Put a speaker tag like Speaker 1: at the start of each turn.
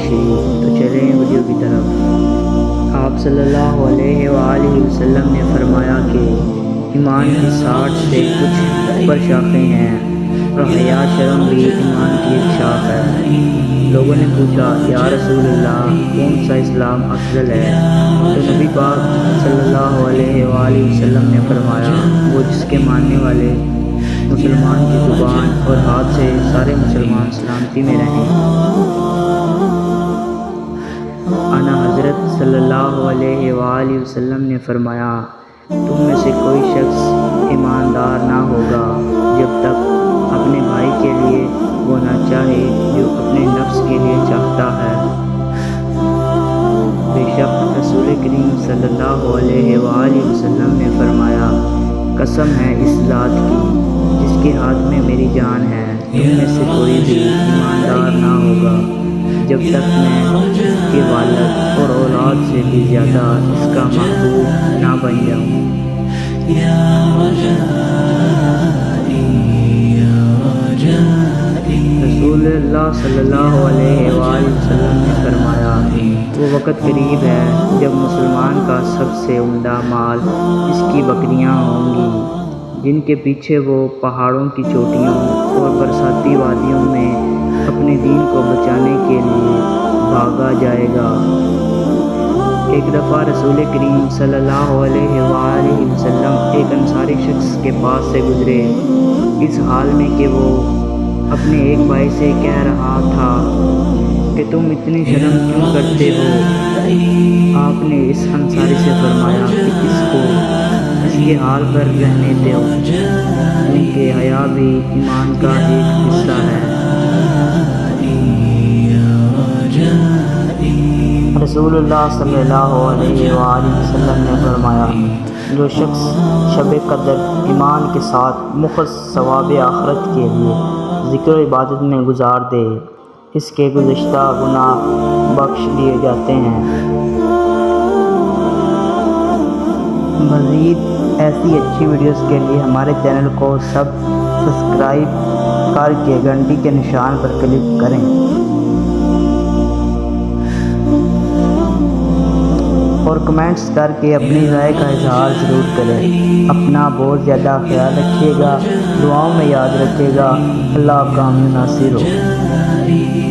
Speaker 1: تشریف، تو چلیں ویڈیو کی طرف۔ آپ صلی اللہ علیہ وآلہ وسلم نے فرمایا کہ ایمان کی 60 سے کچھ اوپر شاخیں ہیں اور حیا شرم بھی ایمان کی ایک شاخ ہے۔ لوگوں نے پوچھا یا رسول اللہ کون سا اسلام افضل ہے؟ تو نبی پاک صلی اللہ علیہ وآلہ وسلم نے فرمایا وہ جس کے ماننے والے مسلمان کی زبان اور ہاتھ سے سارے مسلمان سلامتی میں رہیں۔ آنا حضرت صلی اللہ علیہ وآلہ وسلم نے فرمایا تم میں سے کوئی شخص ایماندار نہ ہوگا جب تک اپنے بھائی کے لیے وہ نہ چاہے جو اپنے نفس کے لیے چاہتا ہے۔ بے شک رسول کریم صلی اللہ علیہ وآلہ وسلم نے فرمایا قسم ہے اس ذات کی جس کے ہاتھ میں میری جان ہے، تم میں سے کوئی بھی ایماندار نہ ہوگا جب تک میں اس کے والد اور اولاد سے بھی زیادہ اس کا محبوب نہ بن جاؤں۔ رسول اللہ صلی اللہ علیہ وآلہ وسلم نے فرمایا وہ وقت قریب ہے جب مسلمان کا سب سے عمدہ مال اس کی بکریاں ہوں گی جن کے پیچھے وہ پہاڑوں کی چوٹیوں اور برساتی وادیوں میں اپنے دین کو بچانے کے لیے بھاگا جائے گا۔ ایک دفعہ رسول کریم صلی اللہ علیہ وآلہ وسلم ایک انصاری شخص کے پاس سے گزرے اس حال میں کہ وہ اپنے ایک بھائی سے کہہ رہا تھا کہ تم اتنی شرم کیوں کرتے ہو؟ آپ نے اس انصاری سے فرمایا کہ اس کو اس کے حال پر رہنے دو کیونکہ حیا بھی ایمان کا ایک حصہ ہے۔ رسول اللہ صلی اللہ علیہ وآلہ وسلم نے فرمایا جو شخص شب قدر ایمان کے ساتھ مخص ثواب آخرت کے لیے ذکر و عبادت میں گزار دے اس کے گزشتہ گناہ بخش دیے جاتے ہیں۔ مزید ایسی اچھی ویڈیوز کے لیے ہمارے چینل کو سبسکرائب کر کے گھنٹی کے نشان پر کلک کریں اور کمنٹس کر کے اپنی رائے کا اظہار ضرور کریں۔ اپنا بہت زیادہ خیال رکھیے گا، دعاؤں میں یاد رکھیے گا۔ اللہ کا ناصر ہو۔